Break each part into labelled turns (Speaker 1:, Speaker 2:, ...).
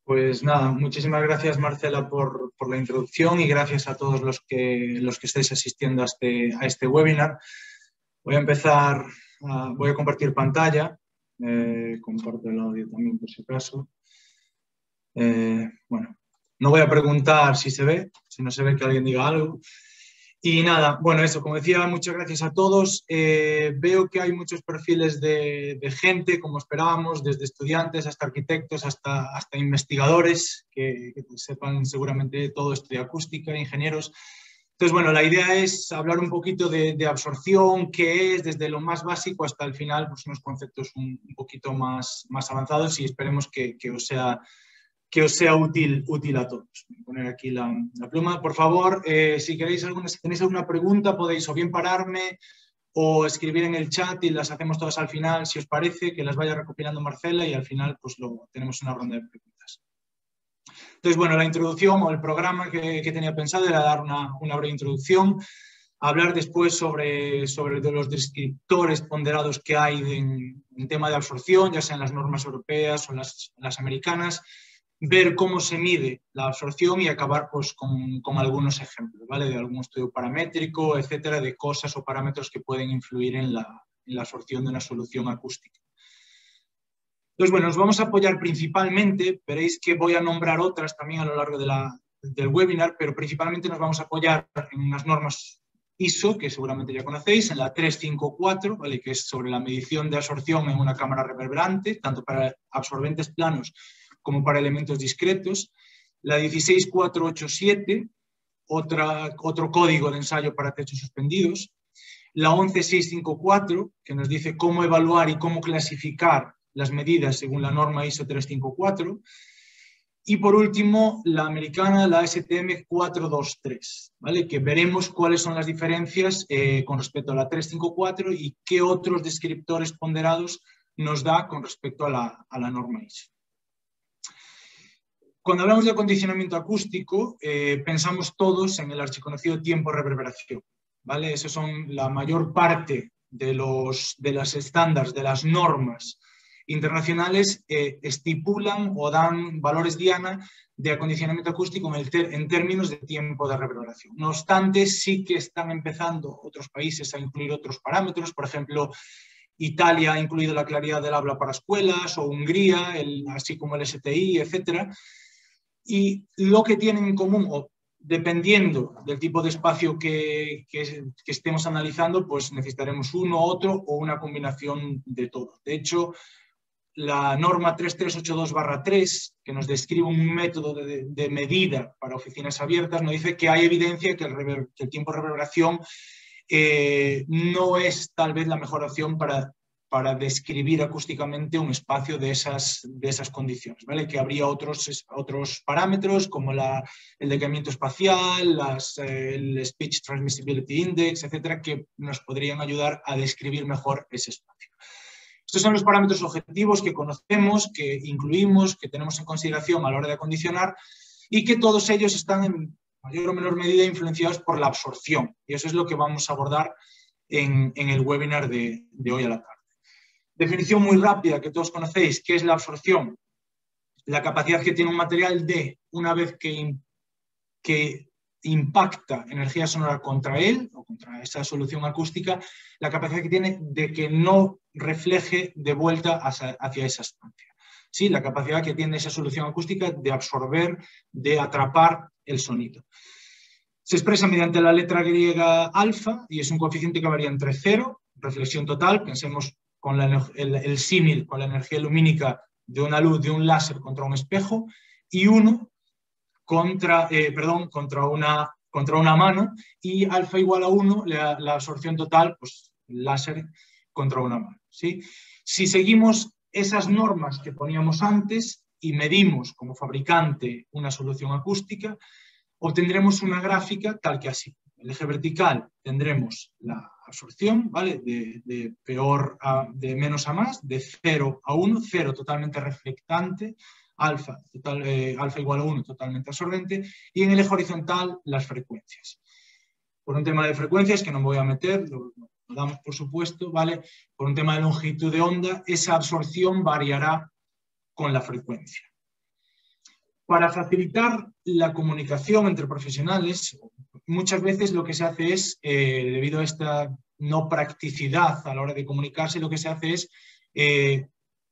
Speaker 1: Pues nada, muchísimas gracias Marcela por la introducción y gracias a todos los que estáis asistiendo a este webinar. Voy a empezar, voy a compartir pantalla, comparto el audio también por si acaso. Bueno, no voy a preguntar si se ve, si no se ve que alguien diga algo. Y nada, bueno, eso, como decía, muchas gracias a todos. Veo que hay muchos perfiles de gente, como esperábamos, desde estudiantes hasta arquitectos, hasta investigadores, que sepan seguramente todo esto de acústica, ingenieros. Entonces, bueno, la idea es hablar un poquito de absorción, qué es, desde lo más básico hasta el final, pues unos conceptos un poquito más avanzados y esperemos que os sea útil a todos. Voy a poner aquí la pluma. Por favor, si tenéis alguna pregunta, podéis o bien pararme o escribir en el chat y las hacemos todas al final, si os parece, que las vaya recopilando Marcela y al final pues tenemos una ronda de preguntas. Entonces, bueno, la introducción o el programa que tenía pensado era dar una breve introducción, hablar después sobre los descriptores ponderados que hay en tema de absorción, ya sean las normas europeas o las americanas, ver cómo se mide la absorción y acabar pues, con algunos ejemplos, ¿vale? De algún estudio paramétrico, etcétera, de cosas o parámetros que pueden influir en la absorción de una solución acústica. Entonces, bueno, nos vamos a apoyar principalmente, veréis que voy a nombrar otras también a lo largo del webinar, pero principalmente nos vamos a apoyar en unas normas ISO, que seguramente ya conocéis, en la 354, ¿vale? Que es sobre la medición de absorción en una cámara reverberante, tanto para absorbentes planos como para elementos discretos. La 16487, otro código de ensayo para techos suspendidos. La 11654, que nos dice cómo evaluar y cómo clasificar las medidas según la norma ISO 354. Y por último, la americana, la STM 423, ¿vale? Que veremos cuáles son las diferencias con respecto a la 354 y qué otros descriptores ponderados nos da con respecto a la norma ISO. Cuando hablamos de acondicionamiento acústico, pensamos todos en el archiconocido tiempo-reverberación, ¿vale? Esos son la mayor parte de las estándares, de las normas internacionales, estipulan o dan valores diana de acondicionamiento acústico en términos de tiempo de reverberación. No obstante, sí que están empezando otros países a incluir otros parámetros, por ejemplo, Italia ha incluido la claridad del habla para escuelas, o Hungría, así como el STI, etcétera. Y lo que tienen en común, o dependiendo del tipo de espacio que estemos analizando, pues necesitaremos uno, otro o una combinación de todo. De hecho, la norma 3382/3, que nos describe un método de medida para oficinas abiertas, nos dice que hay evidencia que el tiempo de reverberación no es tal vez la mejor opción para describir acústicamente un espacio de esas condiciones, ¿vale? Que habría otros parámetros como el decaimiento espacial, el Speech Transmissibility Index, etcétera, que nos podrían ayudar a describir mejor ese espacio. Estos son los parámetros objetivos que conocemos, que incluimos, que tenemos en consideración a la hora de acondicionar y que todos ellos están en mayor o menor medida influenciados por la absorción. Y eso es lo que vamos a abordar en el webinar de hoy a la tarde. Definición muy rápida que todos conocéis, ¿qué es la absorción? La capacidad que tiene un material de, una vez que impacta energía sonora contra él o contra esa solución acústica, la capacidad que tiene de que no refleje de vuelta hacia esa estancia. Sí, la capacidad que tiene esa solución acústica de absorber, de atrapar el sonido. Se expresa mediante la letra griega alfa y es un coeficiente que varía entre 0, reflexión total, pensemos con el símil con la energía lumínica de una luz de un láser contra un espejo, y 1 contra una mano, y alfa igual a 1, la absorción total, pues láser contra una mano, ¿sí? Si seguimos esas normas que poníamos antes y medimos como fabricante una solución acústica, obtendremos una gráfica tal que así. En el eje vertical tendremos la absorción, ¿vale? De menos a más, de 0 a 1, 0 totalmente reflectante, alfa igual a 1 totalmente absorbente, y en el eje horizontal las frecuencias. Por un tema de frecuencias, que no me voy a meter, lo damos por supuesto, ¿vale? Por un tema de longitud de onda, esa absorción variará con la frecuencia. Para facilitar la comunicación entre profesionales, muchas veces lo que se hace es, debido a esta no practicidad a la hora de comunicarse, lo que se hace es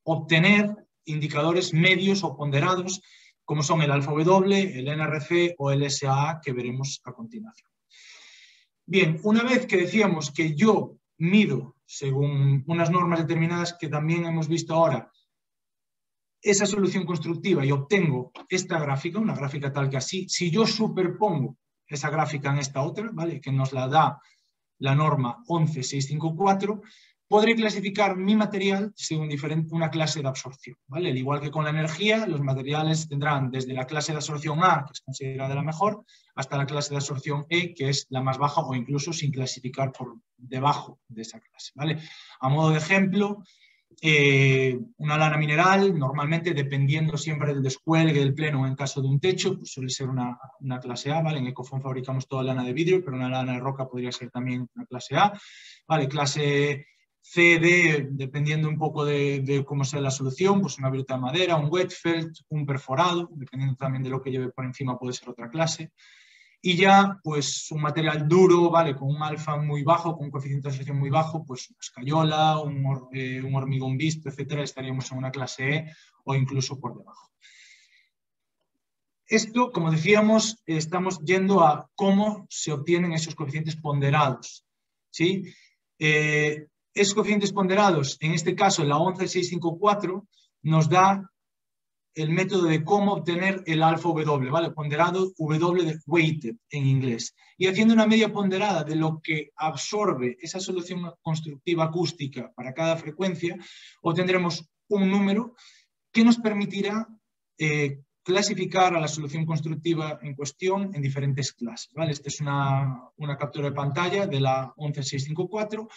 Speaker 1: obtener indicadores medios o ponderados, como son el alfa-W, el NRC o el SAA, que veremos a continuación. Bien, una vez que decíamos que yo mido, según unas normas determinadas que también hemos visto ahora, esa solución constructiva y obtengo esta gráfica, una gráfica tal que así, si yo superpongo esa gráfica en esta otra, ¿vale?, que nos la da la norma 11654, podré clasificar mi material según una clase de absorción, ¿vale? Al igual que con la energía, los materiales tendrán desde la clase de absorción A, que es considerada la mejor, hasta la clase de absorción E, que es la más baja, o incluso sin clasificar por debajo de esa clase, ¿vale? A modo de ejemplo, una lana mineral, normalmente dependiendo siempre del descuelgue del pleno en caso de un techo, pues suele ser una clase A, ¿vale? En Ecofon fabricamos toda lana de vidrio, pero una lana de roca podría ser también una clase A, ¿vale? Clase C, D, dependiendo un poco de cómo sea la solución, pues una viruta de madera, un wetfeld, un perforado, dependiendo también de lo que lleve por encima puede ser otra clase. Y ya, pues, un material duro, ¿vale?, con un alfa muy bajo, con un coeficiente de absorción muy bajo, pues una escayola, un hormigón visto, etcétera, estaríamos en una clase E o incluso por debajo. Esto, como decíamos, estamos yendo a cómo se obtienen esos coeficientes ponderados, ¿sí? Esos coeficientes ponderados, en este caso la 11654, nos da el método de cómo obtener el alfa W, ¿vale? Ponderado W de weighted en inglés. Y haciendo una media ponderada de lo que absorbe esa solución constructiva acústica para cada frecuencia, obtendremos un número que nos permitirá clasificar a la solución constructiva en cuestión en diferentes clases, ¿vale? Esta es una captura de pantalla de la 11654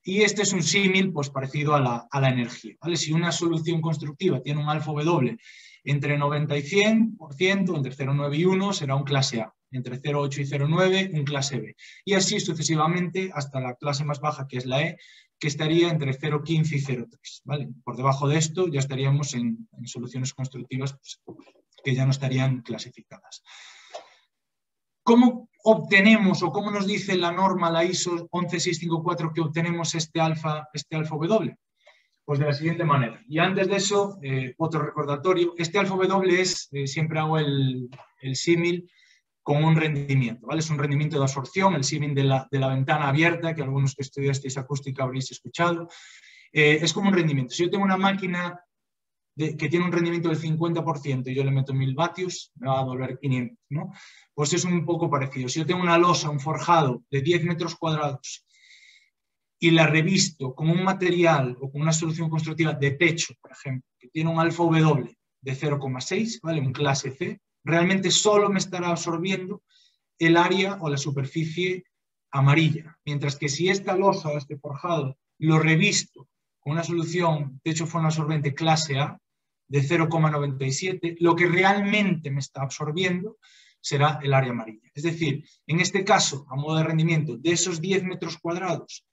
Speaker 1: y este es un símil, pues, parecido a la energía, ¿vale? Si una solución constructiva tiene un alfa W entre 90 y 100%, entre 0,9 y 1 será un clase A, entre 0,8 y 0,9 un clase B, y así sucesivamente hasta la clase más baja, que es la E, que estaría entre 0,15 y 0,3, ¿vale? Por debajo de esto ya estaríamos en soluciones constructivas, pues, que ya no estarían clasificadas. ¿Cómo obtenemos o cómo nos dice la norma, la ISO 11654, que obtenemos este alfa W? Pues de la siguiente manera. Y antes de eso, otro recordatorio. Este alfa W es, siempre hago el símil con un rendimiento, ¿vale? Es un rendimiento de absorción, el símil de la ventana abierta, que algunos que estudiasteis acústica habréis escuchado. Es como un rendimiento. Si yo tengo una máquina que tiene un rendimiento del 50% y yo le meto 1000 vatios, me va a volver 500, ¿no? Pues es un poco parecido. Si yo tengo una losa, un forjado de 10 metros cuadrados y la revisto con un material o con una solución constructiva de techo, por ejemplo, que tiene un alfa W de 0,6, ¿vale?, un clase C, realmente solo me estará absorbiendo el área o la superficie amarilla. Mientras que si esta losa o este forjado lo revisto con una solución techo fondo absorbente clase A de 0,97, lo que realmente me está absorbiendo será el área amarilla. Es decir, en este caso, a modo de rendimiento, de esos 10 metros cuadrados,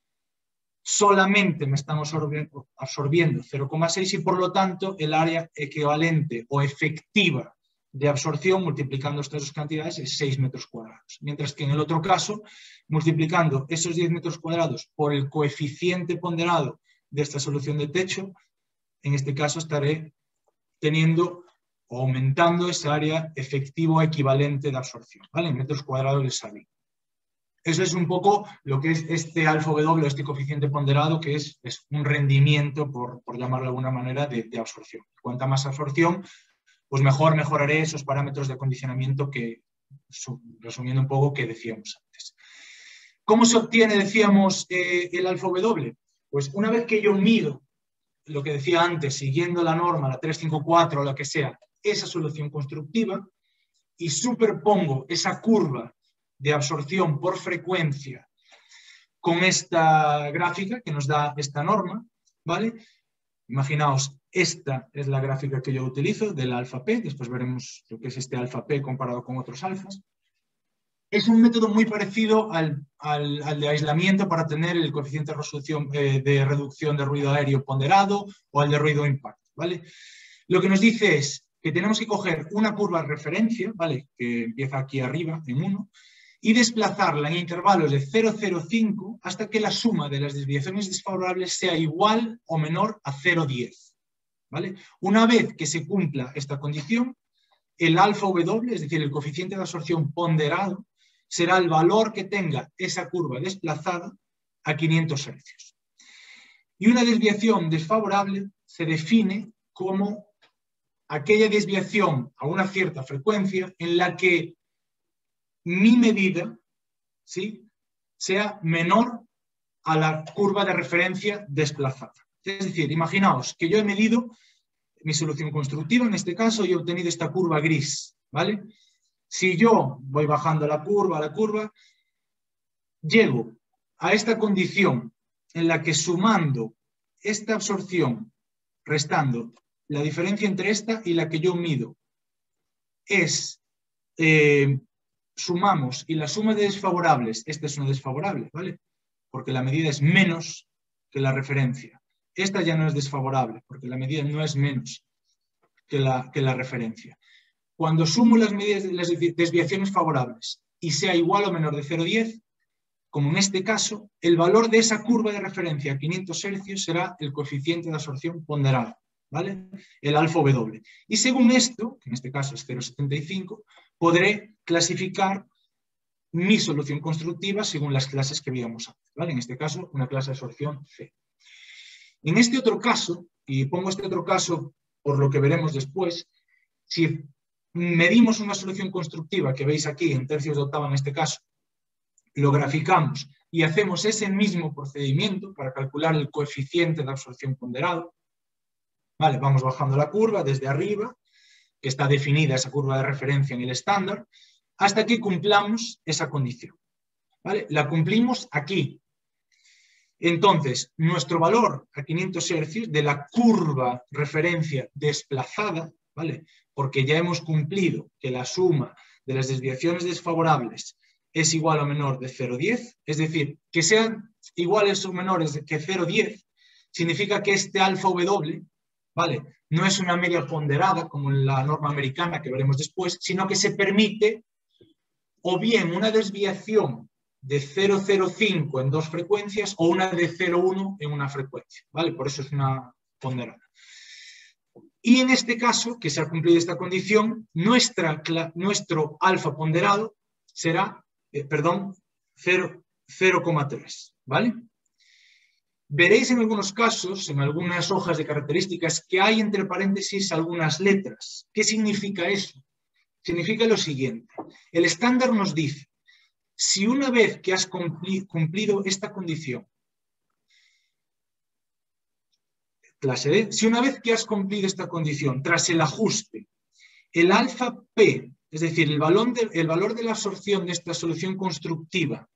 Speaker 1: solamente me están absorbiendo 0,6 y por lo tanto el área equivalente o efectiva de absorción multiplicando estas dos cantidades es 6 metros cuadrados. Mientras que en el otro caso, multiplicando esos 10 metros cuadrados por el coeficiente ponderado de esta solución de techo, en este caso estaré teniendo o aumentando esa área efectivo equivalente de absorción, ¿vale? En metros cuadrados de Sabin. Eso es un poco lo que es este alfa W, este coeficiente ponderado, que es un rendimiento, por llamarlo de alguna manera, de absorción. Cuanta más absorción, pues mejoraré esos parámetros de acondicionamiento que, resumiendo un poco, que decíamos antes. ¿Cómo se obtiene, decíamos, el alfa W? Pues una vez que yo mido lo que decía antes, siguiendo la norma, la 354 o la que sea, esa solución constructiva, y superpongo esa curva de absorción por frecuencia con esta gráfica que nos da esta norma, ¿vale? Imaginaos, esta es la gráfica que yo utilizo del alfa P, después veremos lo que es este alfa P comparado con otros alfas. Es un método muy parecido al de aislamiento para tener el coeficiente de reducción de ruido aéreo ponderado o al de ruido impacto, ¿vale? Lo que nos dice es que tenemos que coger una curva de referencia, ¿vale? Que empieza aquí arriba, en 1, y desplazarla en intervalos de 0,05 hasta que la suma de las desviaciones desfavorables sea igual o menor a 0,10. ¿Vale? Una vez que se cumpla esta condición, el alfa W, es decir, el coeficiente de absorción ponderado, será el valor que tenga esa curva desplazada a 500 hercios. Y una desviación desfavorable se define como aquella desviación a una cierta frecuencia en la que mi medida, ¿sí?, sea menor a la curva de referencia desplazada. Es decir, imaginaos que yo he medido mi solución constructiva, en este caso, y he obtenido esta curva gris, ¿vale? Si yo voy bajando la curva, llego a esta condición en la que sumando esta absorción, restando la diferencia entre esta y la que yo mido, es, sumamos, y la suma de desfavorables, esta es una desfavorable, ¿vale? Porque la medida es menos que la referencia. Esta ya no es desfavorable, porque la medida no es menos que la referencia. Cuando sumo las medidas de las desviaciones favorables y sea igual o menor de 0,10, como en este caso, el valor de esa curva de referencia a 500 hercios será el coeficiente de absorción ponderado, ¿vale? El alfa W. Y según esto, que en este caso es 0,75, podré clasificar mi solución constructiva según las clases que veíamos antes, ¿vale? En este caso, una clase de absorción C. En este otro caso, y pongo este otro caso por lo que veremos después, si medimos una solución constructiva que veis aquí en tercios de octava en este caso, lo graficamos y hacemos ese mismo procedimiento para calcular el coeficiente de absorción ponderado, ¿vale? Vamos bajando la curva desde arriba, que está definida esa curva de referencia en el estándar, hasta que cumplamos esa condición, ¿vale? La cumplimos aquí. Entonces, nuestro valor a 500 hercios de la curva referencia desplazada, ¿vale? Porque ya hemos cumplido que la suma de las desviaciones desfavorables es igual o menor de 0,10, es decir, que sean iguales o menores que 0,10, significa que este alfa W, ¿vale?, no es una media ponderada como en la norma americana que veremos después, sino que se permite o bien una desviación de 0,05 en dos frecuencias o una de 0,1 en una frecuencia, ¿vale? Por eso es una ponderada. Y en este caso, que se ha cumplido esta condición, nuestro alfa ponderado será, 0,3, ¿vale? Veréis en algunos casos, en algunas hojas de características, que hay entre paréntesis algunas letras. ¿Qué significa eso? Significa lo siguiente. El estándar nos dice, si una vez que has cumplido esta condición, clase D, si una vez que has cumplido esta condición, tras el ajuste, el alfa P, es decir, el valor de la absorción de esta solución constructiva,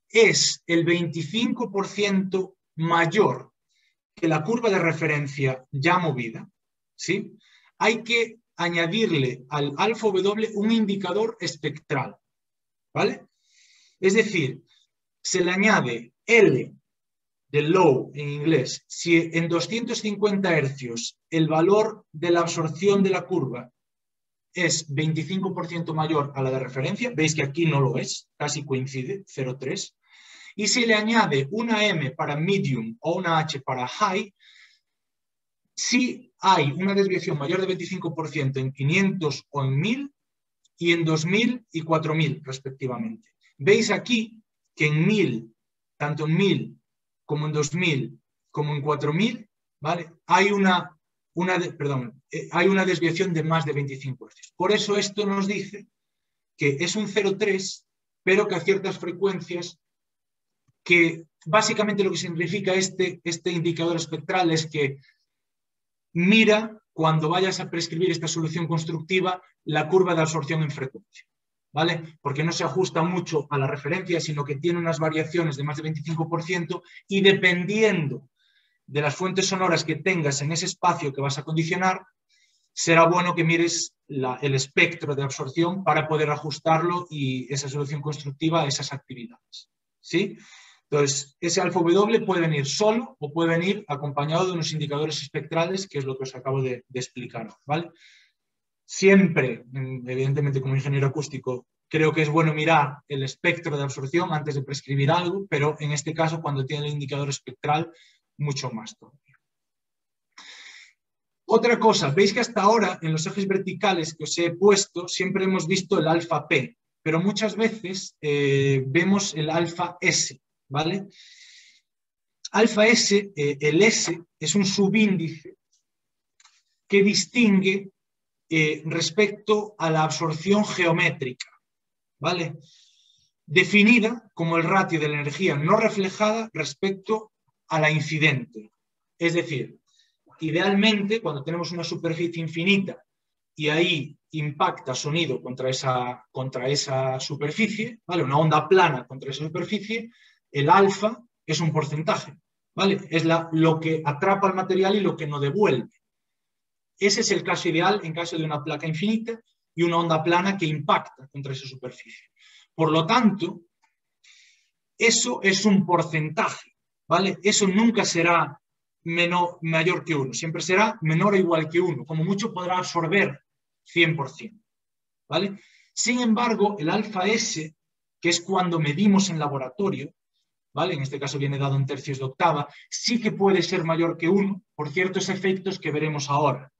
Speaker 1: es el 25% mayor que la curva de referencia ya movida, ¿sí?, hay que añadirle al alfa W un indicador espectral, ¿vale? Es decir, se le añade L de low en inglés. Si en 250 hercios el valor de la absorción de la curva es 25% mayor a la de referencia, veis que aquí no lo es, casi coincide, 0,3, y si le añade una M para medium o una H para high, si hay una desviación mayor de 25% en 500 o en 1000 y en 2000 y 4000 respectivamente. Veis aquí que en 1000, tanto en 1000 como en 2000 como en 4000, ¿vale?, hay una desviación de más de 25 hercios. Por eso esto nos dice que es un 0,3, pero que a ciertas frecuencias, que básicamente lo que significa este indicador espectral es que mira, cuando vayas a prescribir esta solución constructiva, la curva de absorción en frecuencia, ¿vale? Porque no se ajusta mucho a la referencia, sino que tiene unas variaciones de más de 25% y dependiendo de las fuentes sonoras que tengas en ese espacio que vas a condicionar, será bueno que mires el espectro de absorción para poder ajustarlo y esa solución constructiva a esas actividades, ¿sí? Entonces, ese alfa W puede venir solo o puede venir acompañado de unos indicadores espectrales, que es lo que os acabo de explicar, ¿vale? Siempre, evidentemente como ingeniero acústico, creo que es bueno mirar el espectro de absorción antes de prescribir algo, pero en este caso, cuando tiene el indicador espectral, mucho más todavía. Otra cosa, veis que hasta ahora en los ejes verticales que os he puesto siempre hemos visto el alfa P, pero muchas veces vemos el alfa S, ¿vale? Alfa S, el S es un subíndice que distingue respecto a la absorción geométrica, ¿vale? Definida como el ratio de la energía no reflejada respecto a la incidente. Es decir, idealmente, cuando tenemos una superficie infinita y ahí impacta sonido contra esa superficie, ¿vale? Una onda plana contra esa superficie, el alfa es un porcentaje, ¿vale? Es lo que atrapa el material y lo que no devuelve. Ese es el caso ideal en caso de una placa infinita y una onda plana que impacta contra esa superficie. Por lo tanto, eso es un porcentaje, ¿vale? Eso nunca será mayor que 1, siempre será menor o igual que 1, como mucho podrá absorber 100%, ¿vale? Sin embargo, el alfa S, que es cuando medimos en laboratorio, ¿vale? En este caso viene dado en tercios de octava, sí que puede ser mayor que 1 por ciertos efectos que veremos ahora.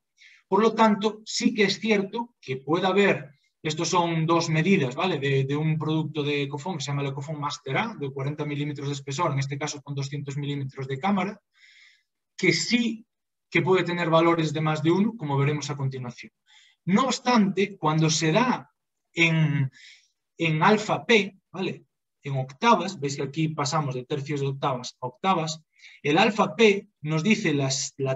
Speaker 1: Por lo tanto, sí que es cierto que puede haber, estos son dos medidas, ¿vale? De un producto de Ecofon que se llama el Ecofon Master A, de 40 milímetros de espesor, en este caso con 200 milímetros de cámara, que sí que puede tener valores de más de 1, como veremos a continuación. No obstante, cuando se da en alfa P, ¿vale? En octavas, veis que aquí pasamos de tercios de octavas a octavas, el alfa P nos dice la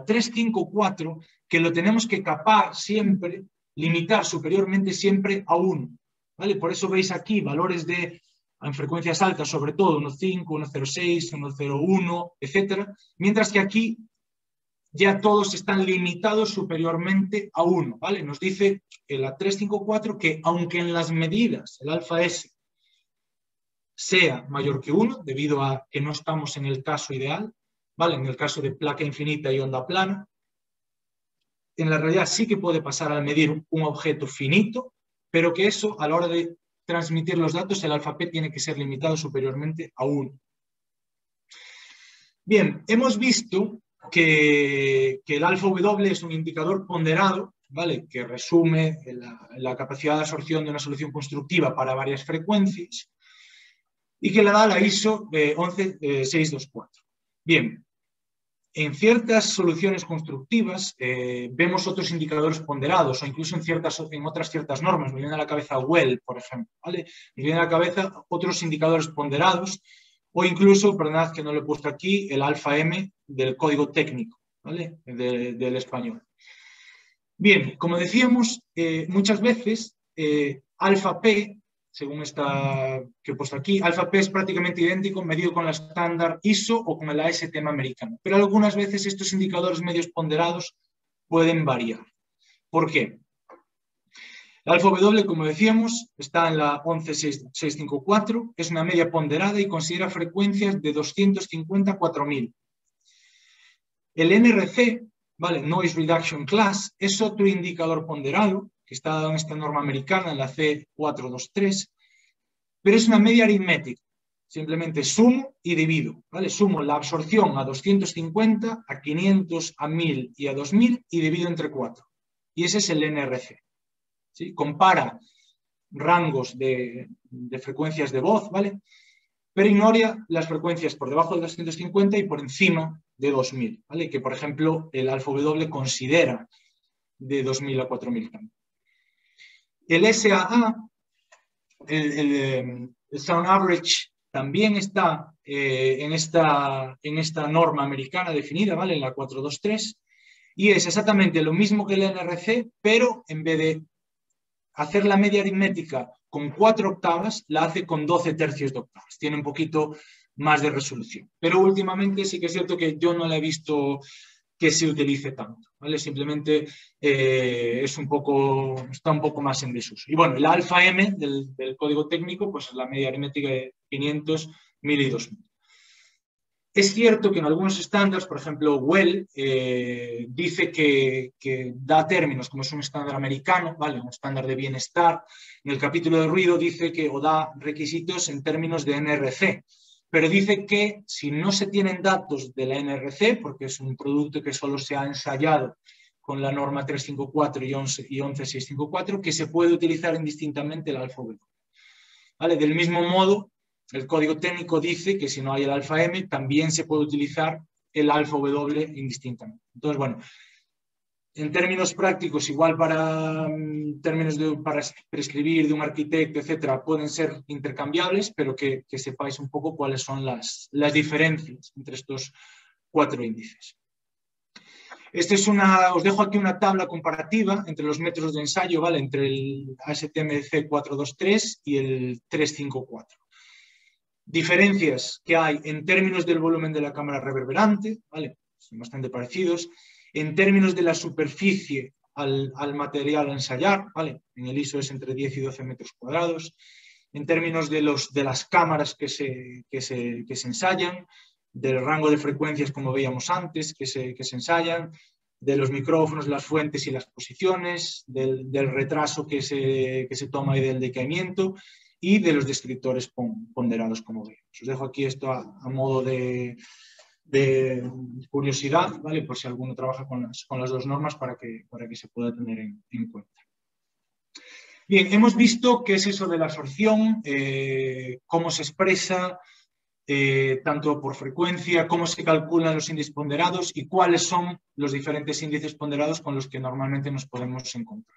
Speaker 1: 354 que lo tenemos que capar siempre, limitar superiormente siempre a 1, ¿vale? Por eso veis aquí valores en frecuencias altas, sobre todo 1.5, 1.06, 1.01, etc. Mientras que aquí ya todos están limitados superiormente a 1, ¿vale? Nos dice la 354 que aunque en las medidas el alfa S sea mayor que 1, debido a que no estamos en el caso ideal, ¿vale? En el caso de placa infinita y onda plana, en la realidad sí que puede pasar al medir un objeto finito, pero que eso, a la hora de transmitir los datos, el alfa P tiene que ser limitado superiormente a 1. Bien, hemos visto que el alfa W es un indicador ponderado, ¿vale? Que resume la capacidad de absorción de una solución constructiva para varias frecuencias y que le da la ISO 11624. Bien, en ciertas soluciones constructivas vemos otros indicadores ponderados o incluso en otras ciertas normas. Me viene a la cabeza Well, por ejemplo, ¿vale? Me viene a la cabeza otros indicadores ponderados o incluso, perdonad que no lo he puesto aquí, el alfa M del código técnico, ¿vale? Del español. Bien, como decíamos, muchas veces alfa P, según esta que he puesto aquí, alfa P es prácticamente idéntico medido con la estándar ISO o con el ASTM americano, pero algunas veces estos indicadores medios ponderados pueden variar. ¿Por qué? El alfa W, como decíamos, está en la 11654, es una media ponderada y considera frecuencias de 250 a 4000. El NRC, ¿vale? Noise Reduction Class, es otro indicador ponderado que está dado en esta norma americana, en la C423, pero es una media aritmética. Simplemente sumo y divido, ¿vale? Sumo la absorción a 250, a 500, a 1000 y a 2000 y divido entre 4. Y ese es el NRC. ¿Sí? Compara rangos de frecuencias de voz, ¿vale? Pero ignora las frecuencias por debajo de 250 y por encima de 2000, ¿vale? Que, por ejemplo, el alfa W considera de 2000 a 4000 también. El SAA, el Sound Average, también está en esta norma americana definida, ¿vale? En la 423, y es exactamente lo mismo que el NRC, pero en vez de hacer la media aritmética con 4 octavas, la hace con 12 tercios de octavas. Tiene un poquito más de resolución. Pero últimamente sí que es cierto que yo no la he visto que se utilice tanto, ¿vale? Simplemente está un poco más en desuso. Y bueno, el alfa M del código técnico, pues es la media aritmética de 500, 1000 y 2000. Es cierto que en algunos estándares, por ejemplo, Well dice que da términos, como es un estándar americano, ¿vale? Un estándar de bienestar. En el capítulo de ruido dice que o da requisitos en términos de NRC, pero dice que si no se tienen datos de la NRC, porque es un producto que solo se ha ensayado con la norma 354 y 11654, que se puede utilizar indistintamente el alfa W. ¿Vale? Del mismo modo, el código técnico dice que si no hay el alfa M, también se puede utilizar el alfa W indistintamente. Entonces, bueno, en términos prácticos, igual para para prescribir de un arquitecto, etcétera, pueden ser intercambiables, pero que sepáis un poco cuáles son las diferencias entre estos 4 índices. Os dejo aquí una tabla comparativa entre los métodos de ensayo, ¿vale? Entre el ASTM C423 y el 354. Diferencias que hay en términos del volumen de la cámara reverberante, ¿vale? Son bastante parecidos. En términos de la superficie al material a ensayar, ¿vale? En el ISO es entre 10 y 12 metros cuadrados. En términos de las cámaras que se ensayan, del rango de frecuencias, como veíamos antes, que se ensayan, de los micrófonos, las fuentes y las posiciones, del retraso que se toma y del decaimiento, y de los descriptores ponderados, como veis. Os dejo aquí esto a modo de curiosidad, ¿vale? Por si alguno trabaja con las dos normas para que se pueda tener en cuenta. Bien, hemos visto qué es eso de la absorción, cómo se expresa, tanto por frecuencia, cómo se calculan los índices ponderados y cuáles son los diferentes índices ponderados con los que normalmente nos podemos encontrar.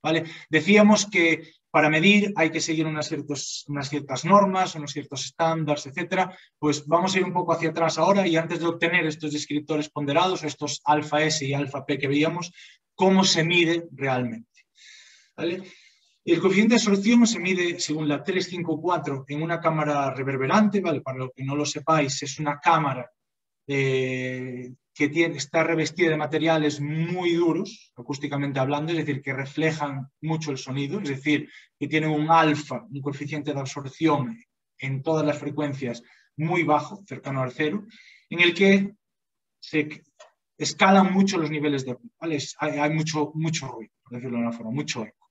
Speaker 1: ¿Vale? Decíamos que para medir hay que seguir unas ciertas normas, unos ciertos estándares, etcétera. Pues vamos a ir un poco hacia atrás ahora y antes de obtener estos descriptores ponderados, estos alfa S y alfa P que veíamos, ¿cómo se mide realmente? ¿Vale? El coeficiente de absorción se mide según la 354 en una cámara reverberante, ¿vale? Para los que no lo sepáis, es una cámara que está revestida de materiales muy duros, acústicamente hablando, es decir, que reflejan mucho el sonido, es decir, que tienen un alfa, un coeficiente de absorción en todas las frecuencias muy bajo, cercano al cero, en el que se escalan mucho los niveles de ruido, ¿vale? Hay mucho ruido, por decirlo de una forma, mucho eco.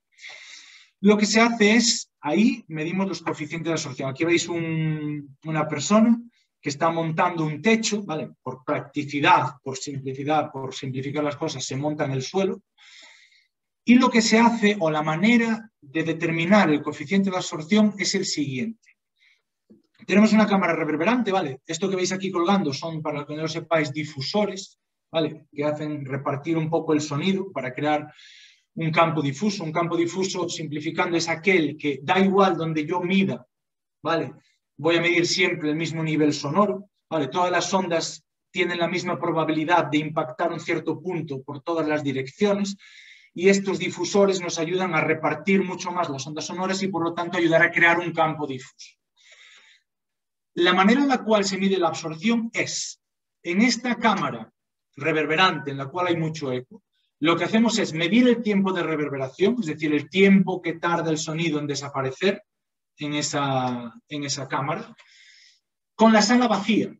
Speaker 1: Lo que se hace es, ahí medimos los coeficientes de absorción. Aquí veis una persona que está montando un techo, ¿vale? Por practicidad, por simplicidad, por simplificar las cosas, se monta en el suelo. Y lo que se hace, o la manera de determinar el coeficiente de absorción, es el siguiente. Tenemos una cámara reverberante, ¿vale? Esto que veis aquí colgando son, para los que no lo sepáis, difusores, ¿vale? Que hacen repartir un poco el sonido para crear un campo difuso. Un campo difuso, simplificando, es aquel que da igual donde yo mida, ¿vale? Voy a medir siempre el mismo nivel sonoro, ¿vale? Todas las ondas tienen la misma probabilidad de impactar un cierto punto por todas las direcciones y estos difusores nos ayudan a repartir mucho más las ondas sonoras y por lo tanto ayudar a crear un campo difuso. La manera en la cual se mide la absorción es, en esta cámara reverberante en la cual hay mucho eco, lo que hacemos es medir el tiempo de reverberación, es decir, el tiempo que tarda el sonido en desaparecer en esa cámara, con la sala vacía,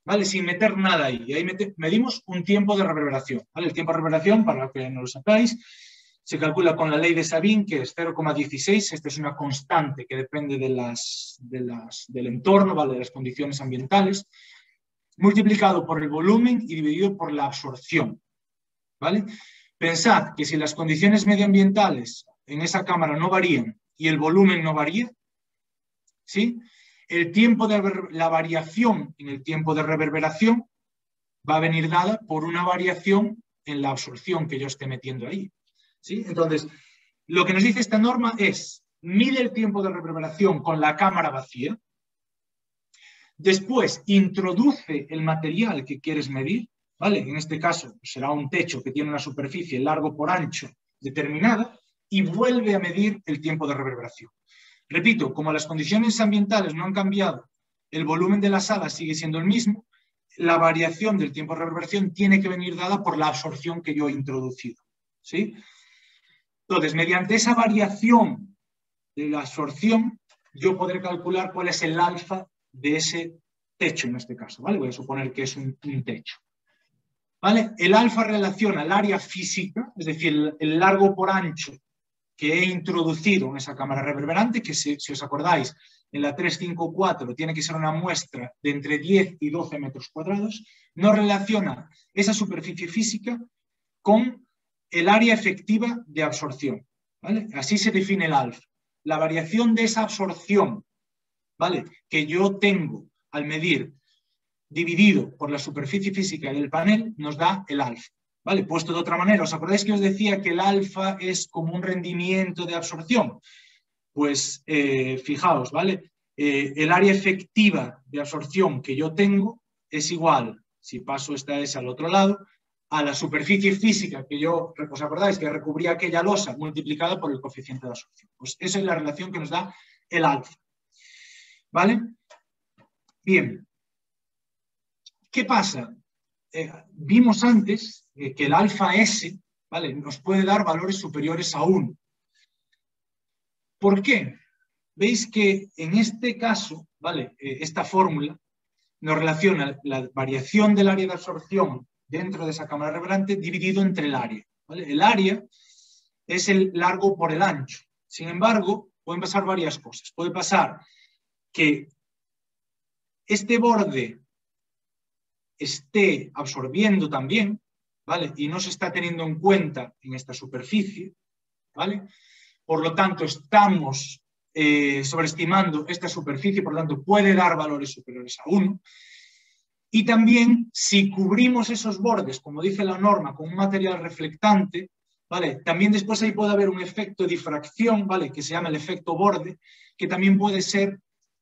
Speaker 1: ¿vale? Sin meter nada ahí. Y ahí medimos un tiempo de reverberación, ¿vale? El tiempo de reverberación, para los que no lo sepáis, se calcula con la ley de Sabine, que es 0,16. Esta es una constante que depende del entorno, ¿vale? De las condiciones ambientales, multiplicado por el volumen y dividido por la absorción, ¿vale? Pensad que si las condiciones medioambientales en esa cámara no varían y el volumen no varía, ¿sí? La variación en el tiempo de reverberación va a venir dada por una variación en la absorción que yo esté metiendo ahí, ¿sí? Entonces, lo que nos dice esta norma es, mide el tiempo de reverberación con la cámara vacía, después introduce el material que quieres medir, ¿vale? En este caso será un techo que tiene una superficie largo por ancho determinada y vuelve a medir el tiempo de reverberación. Repito, como las condiciones ambientales no han cambiado, el volumen de la sala sigue siendo el mismo, la variación del tiempo de reverberación tiene que venir dada por la absorción que yo he introducido, ¿sí? Entonces, mediante esa variación de la absorción, yo podré calcular cuál es el alfa de ese techo en este caso, ¿vale? Voy a suponer que es un techo. ¿Vale? El alfa relaciona el área física, es decir, el largo por ancho que he introducido en esa cámara reverberante, que si os acordáis, en la 354 tiene que ser una muestra de entre 10 y 12 metros cuadrados, nos relaciona esa superficie física con el área efectiva de absorción, ¿vale? Así se define el alfa. La variación de esa absorción, ¿vale?, que yo tengo al medir dividido por la superficie física del panel nos da el alfa. ¿Vale? Puesto de otra manera, ¿os acordáis que os decía que el alfa es como un rendimiento de absorción? Pues fijaos, ¿vale? El área efectiva de absorción que yo tengo es igual, si paso esta S al otro lado, a la superficie física que yo, ¿os acordáis? Que recubría aquella losa multiplicada por el coeficiente de absorción. Pues esa es la relación que nos da el alfa. ¿Vale? Bien. ¿Qué pasa? Vimos antes que el alfa S, ¿vale?, nos puede dar valores superiores a 1. ¿Por qué? Veis que en este caso, ¿vale?, esta fórmula nos relaciona la variación del área de absorción dentro de esa cámara reverberante dividido entre el área, ¿vale? El área es el largo por el ancho. Sin embargo, pueden pasar varias cosas. Puede pasar que este borde esté absorbiendo también, ¿vale?, y no se está teniendo en cuenta en esta superficie, ¿vale? Por lo tanto, estamos sobreestimando esta superficie, por lo tanto, puede dar valores superiores a 1. Y también, si cubrimos esos bordes, como dice la norma, con un material reflectante, ¿vale?, también después ahí puede haber un efecto de difracción, ¿vale?, que se llama el efecto borde, que también puede ser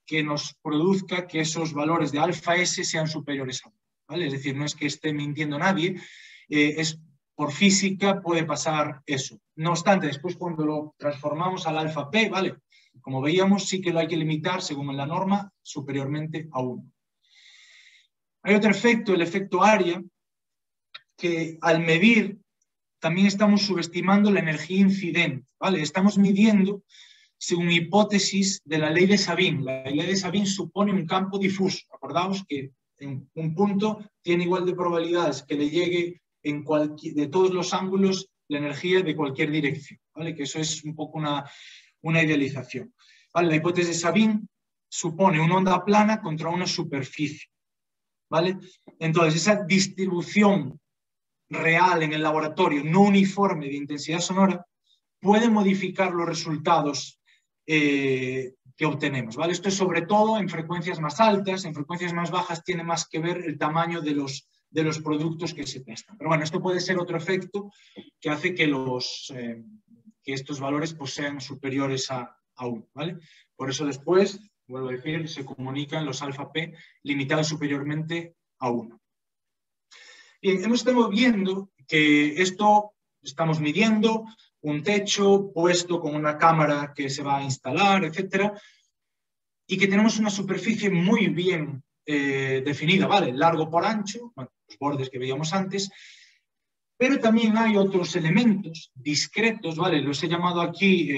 Speaker 1: que nos produzca que esos valores de alfa S sean superiores a 1. ¿Vale? Es decir, no es que esté mintiendo nadie, es por física puede pasar eso. No obstante, después cuando lo transformamos al alfa P, ¿vale?, como veíamos, sí que lo hay que limitar, según la norma, superiormente a 1. Hay otro efecto, el efecto área, que al medir también estamos subestimando la energía incidente, ¿vale? Estamos midiendo según hipótesis de la ley de Sabine. La ley de Sabine supone un campo difuso. Acordaos que en un punto tiene igual de probabilidades que le llegue de todos los ángulos la energía de cualquier dirección, ¿vale? Que eso es un poco una idealización. ¿Vale? La hipótesis de Sabine supone una onda plana contra una superficie, ¿vale? Entonces, esa distribución real en el laboratorio no uniforme de intensidad sonora puede modificar los resultados que obtenemos, ¿vale? Esto es sobre todo en frecuencias más altas, en frecuencias más bajas tiene más que ver el tamaño de los productos que se testan. Pero bueno, esto puede ser otro efecto que hace que estos valores pues, sean superiores a 1, ¿vale? Por eso después, vuelvo a decir, se comunican los alfa P limitados superiormente a 1. Bien, hemos estado viendo que esto estamos midiendo un techo puesto con una cámara que se va a instalar, etcétera, y que tenemos una superficie muy bien definida, ¿vale? Largo por ancho, bueno, los bordes que veíamos antes, pero también hay otros elementos discretos, ¿vale? Los he llamado aquí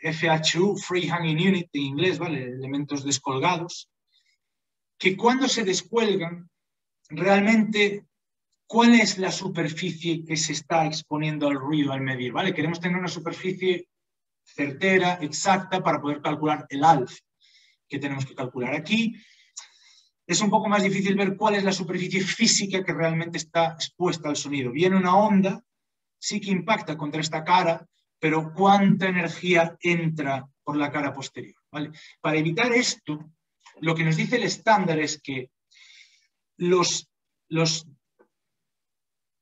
Speaker 1: FHU, Free Hanging Unit en inglés, ¿vale? Elementos descolgados, que cuando se descuelgan, realmente, ¿cuál es la superficie que se está exponiendo al ruido al medir? ¿Vale? Queremos tener una superficie certera, exacta, para poder calcular el alfa que tenemos que calcular aquí. Es un poco más difícil ver cuál es la superficie física que realmente está expuesta al sonido. Viene una onda, sí que impacta contra esta cara, pero ¿cuánta energía entra por la cara posterior? ¿Vale? Para evitar esto, lo que nos dice el estándar es que los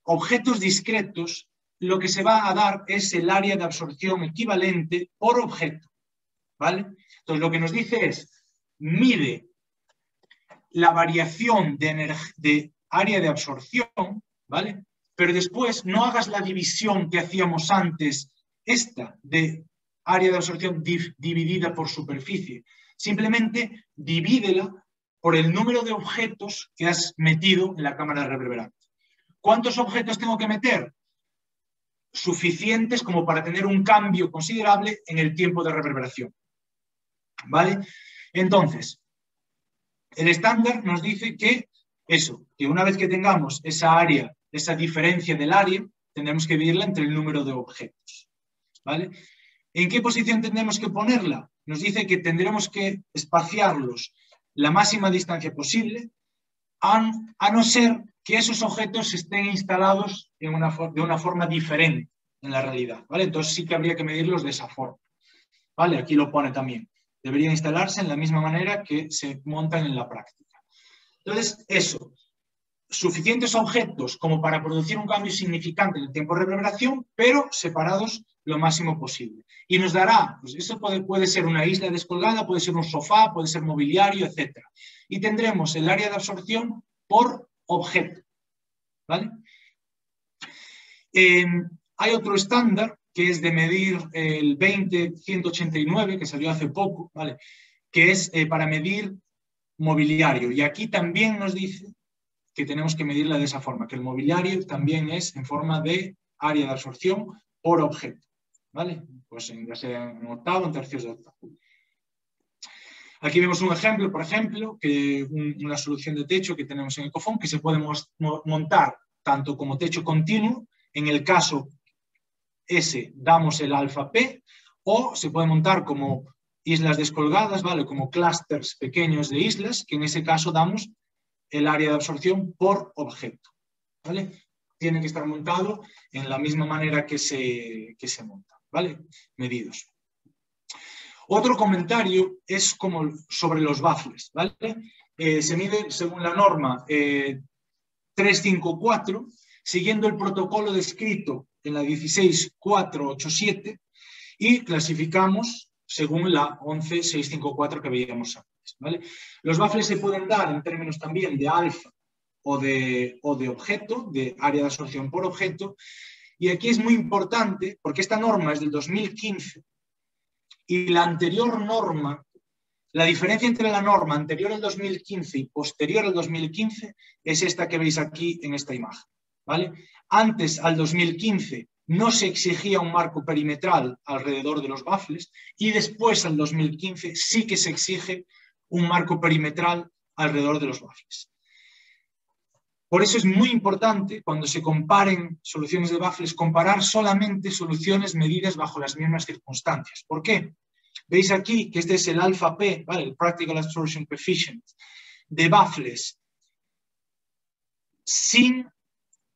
Speaker 1: objetos discretos, lo que se va a dar es el área de absorción equivalente por objeto, ¿vale? Entonces, lo que nos dice es, mide la variación de área de absorción, ¿vale? Pero después no hagas la división que hacíamos antes, esta de área de absorción dividida por superficie. Simplemente divídela por el número de objetos que has metido en la cámara reverberante. ¿Cuántos objetos tengo que meter? Suficientes como para tener un cambio considerable en el tiempo de reverberación. ¿Vale? Entonces, El estándar nos dice que que una vez que tengamos esa área, esa diferencia del área, tendremos que dividirla entre el número de objetos, ¿vale? ¿En qué posición tendremos que ponerla? Nos dice que tendremos que espaciarlos la máxima distancia posible, a no ser que esos objetos estén instalados de una forma diferente en la realidad, ¿vale? Entonces sí que habría que medirlos de esa forma, ¿vale? Aquí lo pone también. Deberían instalarse en la misma manera que se montan en la práctica. Entonces, suficientes objetos como para producir un cambio significante en el tiempo de reverberación, pero separados lo máximo posible. Y nos dará, pues eso puede ser una isla descolgada, puede ser un sofá, puede ser mobiliario, etc. Y tendremos el área de absorción por objeto, ¿vale? Hay otro estándar que es de medir el 20189, que salió hace poco, ¿vale? Que es para medir mobiliario. Y aquí también nos dice que tenemos que medirla de esa forma, que el mobiliario también es en forma de área de absorción por objeto, ¿vale? Pues ya sea en octavo, en tercios de octavo. Aquí vemos un ejemplo, por ejemplo, que una solución de techo que tenemos en Ecofon, que se puede montar tanto como techo continuo, en el caso ese damos el alfa P, o se puede montar como islas descolgadas, ¿vale? Como clústeres pequeños de islas, que en ese caso damos el área de absorción por objeto, ¿vale? Tiene que estar montado en la misma manera que se monta, ¿vale? Medidos. Otro comentario es como sobre los baffles, ¿vale? Se mide según la norma 354, siguiendo el protocolo descrito en la 16487 y clasificamos según la 11654 que veíamos antes, ¿vale? Los baffles se pueden dar en términos también de alfa o de objeto, de área de absorción por objeto, y aquí es muy importante porque esta norma es del 2015 y la anterior norma, la diferencia entre la norma anterior al 2015 y posterior al 2015 es esta que veis aquí en esta imagen, ¿vale? Antes, al 2015, no se exigía un marco perimetral alrededor de los baffles y después, al 2015, sí que se exige un marco perimetral alrededor de los baffles. Por eso es muy importante, cuando se comparen soluciones de baffles, comparar solamente soluciones medidas bajo las mismas circunstancias. ¿Por qué? Veis aquí que este es el alfa P, ¿vale? El Practical Absorption Coefficient, de baffles sin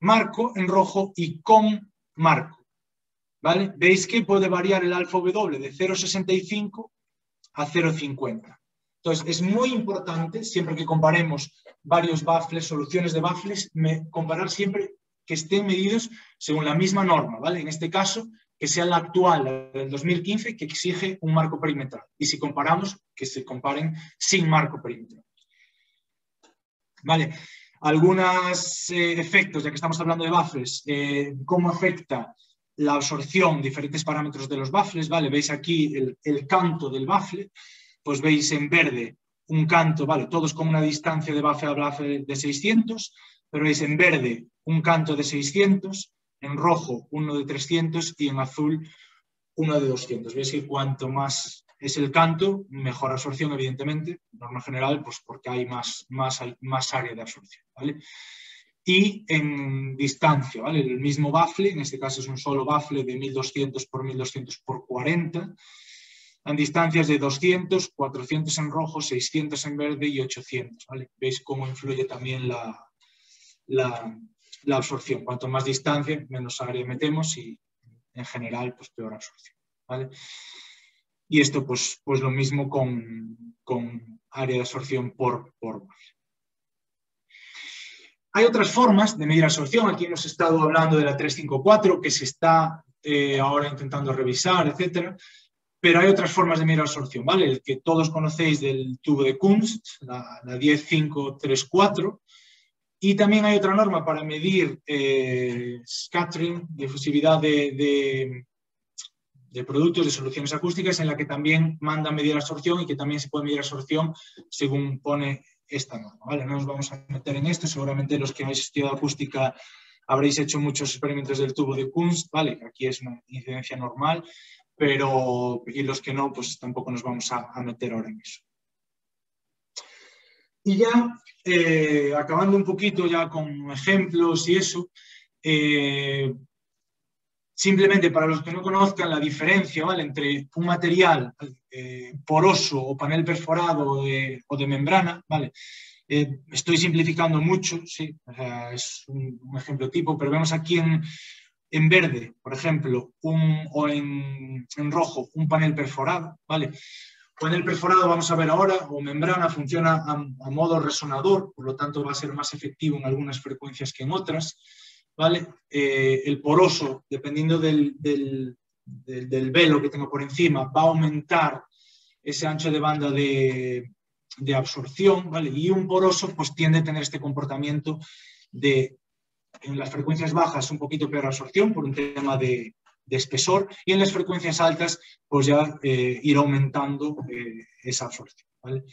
Speaker 1: marco en rojo y con marco, ¿vale? Veis que puede variar el alfa W de 0,65 a 0,50. Entonces, es muy importante, siempre que comparemos varios baffles, soluciones de baffles, comparar siempre que estén medidos según la misma norma, ¿vale? En este caso, que sea la actual, la del 2015, que exige un marco perimetral. Y si comparamos, que se comparen sin marco perimetral. ¿Vale? Algunos efectos, ya que estamos hablando de baffles, cómo afecta la absorción, diferentes parámetros de los baffles, ¿vale? Veis aquí el canto del baffle, pues veis en verde un canto, ¿vale? Todos con una distancia de baffle a baffle de 600, pero veis en verde un canto de 600, en rojo uno de 300 y en azul uno de 200. Veis que cuanto más es el canto, mejor absorción, evidentemente, norma general, pues porque hay más área de absorción, ¿vale? Y en distancia, ¿vale? El mismo baffle, en este caso es un solo baffle de 1200 por 1200 por 40, en distancias de 200, 400 en rojo, 600 en verde y 800, ¿vale? Veis cómo influye también la absorción. Cuanto más distancia, menos área metemos y en general, pues peor absorción, ¿vale? Y esto, pues lo mismo con área de absorción por baffle. Hay otras formas de medir absorción. Aquí hemos estado hablando de la 354, que se está ahora intentando revisar, etcétera. Pero hay otras formas de medir absorción, ¿vale? El que todos conocéis del tubo de Kunst, la 10534. Y también hay otra norma para medir scattering, difusividad de productos, de soluciones acústicas, en la que también manda medir absorción y que también se puede medir absorción según pone esta norma, ¿vale? No nos vamos a meter en esto, seguramente los que habéis estudiado acústica habréis hecho muchos experimentos del tubo de Kunst, ¿vale? Aquí es una incidencia normal, pero y los que no, pues tampoco nos vamos a meter ahora en eso. Y ya, acabando un poquito ya con ejemplos y eso, simplemente para los que no conozcan la diferencia, ¿vale?, entre un material poroso o panel perforado o de membrana, ¿vale? Estoy simplificando mucho, sí, o sea, es un ejemplo tipo, pero vemos aquí en verde, por ejemplo, o en rojo, un panel perforado, ¿vale? Panel perforado, vamos a ver ahora, o membrana, funciona a modo resonador, por lo tanto va a ser más efectivo en algunas frecuencias que en otras, ¿vale? El poroso, dependiendo del velo que tengo por encima, va a aumentar ese ancho de banda de absorción, ¿vale? Y un poroso pues tiende a tener este comportamiento de, en las frecuencias bajas, un poquito peor absorción por un tema de espesor, y en las frecuencias altas pues ya ir aumentando esa absorción, ¿vale?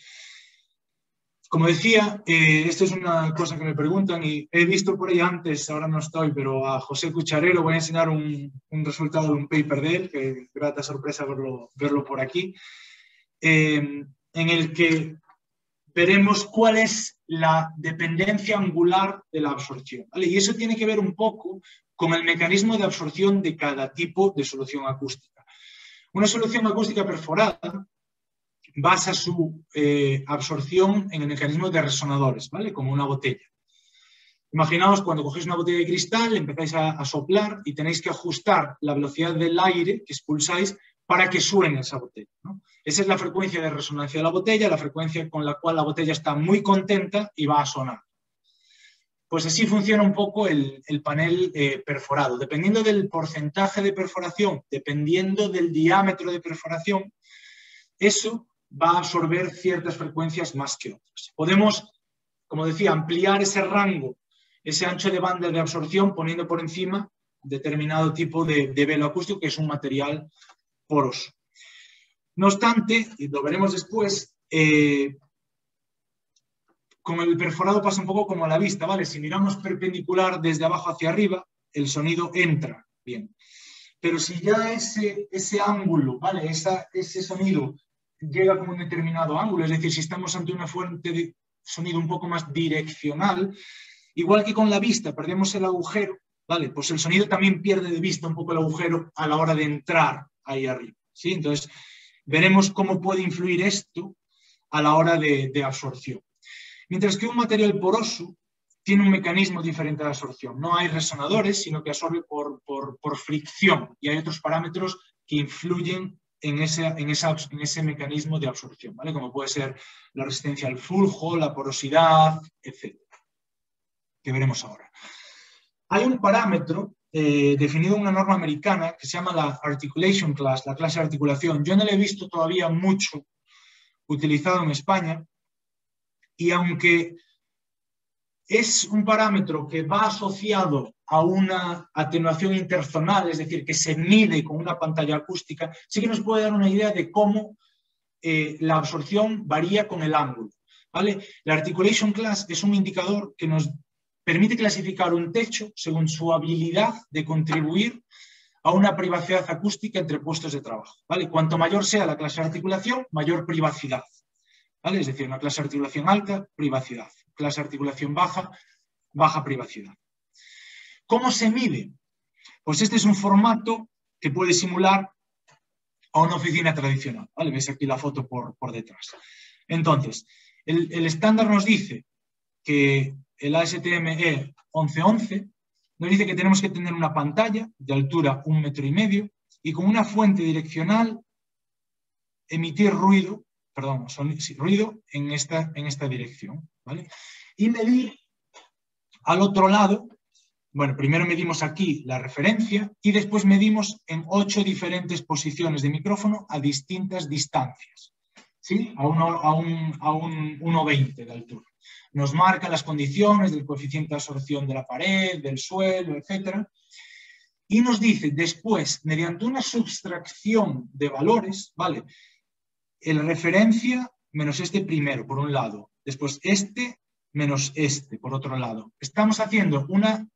Speaker 1: Como decía, esto es una cosa que me preguntan y he visto por ahí antes, ahora no estoy, pero a José Cucharero voy a enseñar un resultado de un paper de él, que grata sorpresa verlo por aquí, en el que veremos cuál es la dependencia angular de la absorción, ¿vale? Y eso tiene que ver un poco con el mecanismo de absorción de cada tipo de solución acústica. Una solución acústica perforada basa su absorción en el mecanismo de resonadores, ¿vale? Como una botella. Imaginaos cuando cogéis una botella de cristal, empezáis a soplar y tenéis que ajustar la velocidad del aire que expulsáis para que suene esa botella, ¿no? Esa es la frecuencia de resonancia de la botella, la frecuencia con la cual la botella está muy contenta y va a sonar. Pues así funciona un poco el panel perforado. Dependiendo del porcentaje de perforación, dependiendo del diámetro de perforación, eso va a absorber ciertas frecuencias más que otras. Podemos, como decía, ampliar ese rango, ese ancho de banda de absorción poniendo por encima determinado tipo de velo acústico, que es un material poroso. No obstante, y lo veremos después, con el perforado pasa un poco como a la vista, ¿vale? Si miramos perpendicular desde abajo hacia arriba, el sonido entra bien. Pero si ya ese ángulo, ¿vale?, ese sonido llega con un determinado ángulo, es decir, si estamos ante una fuente de sonido un poco más direccional, igual que con la vista perdemos el agujero, ¿vale?, pues el sonido también pierde de vista un poco el agujero a la hora de entrar ahí arriba, ¿sí? Entonces, veremos cómo puede influir esto a la hora de absorción. Mientras que un material poroso tiene un mecanismo diferente de absorción. No hay resonadores, sino que absorbe por fricción, y hay otros parámetros que influyen en ese mecanismo de absorción, ¿vale? Como puede ser la resistencia al flujo, la porosidad, etc., que veremos ahora. Hay un parámetro definido en una norma americana que se llama la Articulation Class, la clase de articulación. Yo no la he visto todavía mucho utilizado en España, y aunque es un parámetro que va asociado a una atenuación interzonal, es decir, que se mide con una pantalla acústica, sí que nos puede dar una idea de cómo la absorción varía con el ángulo, ¿vale? La Articulation Class es un indicador que nos permite clasificar un techo según su habilidad de contribuir a una privacidad acústica entre puestos de trabajo, ¿vale? Cuanto mayor sea la clase de articulación, mayor privacidad, ¿vale? Es decir, una clase de articulación alta, privacidad. Clase de articulación baja, baja privacidad. ¿Cómo se mide? Pues este es un formato que puede simular a una oficina tradicional, ¿vale? Veis aquí la foto por detrás. Entonces, el estándar nos dice que el ASTM E1111 nos dice que tenemos que tener una pantalla de altura 1,5 metros y con una fuente direccional emitir ruido en esta dirección, ¿vale? Y medir al otro lado, bueno, primero medimos aquí la referencia y después medimos en 8 diferentes posiciones de micrófono a distintas distancias, ¿sí? A 1,20 de altura. Nos marca las condiciones del coeficiente de absorción de la pared, del suelo, etc. Y nos dice después, mediante una subtracción de valores, ¿vale?, la referencia menos este primero, por un lado. Después este menos este, por otro lado. Estamos haciendo una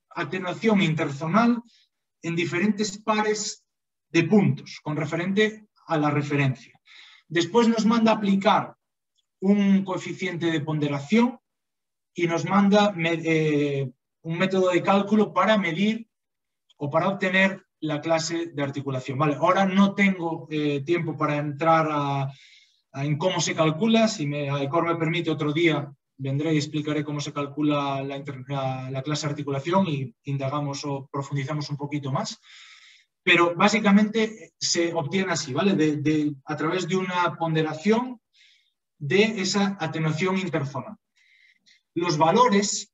Speaker 1: atenuación interzonal en diferentes pares de puntos, con referente a la referencia. Después nos manda a aplicar un coeficiente de ponderación y nos manda un método de cálculo para medir o para obtener la clase de articulación. Vale, ahora no tengo tiempo para entrar en cómo se calcula. Si Aicor me permite, otro día vendré y explicaré cómo se calcula la clase de articulación y indagamos o profundizamos un poquito más. Pero básicamente se obtiene así, ¿vale? A través de una ponderación de esa atenuación interzonal. Los valores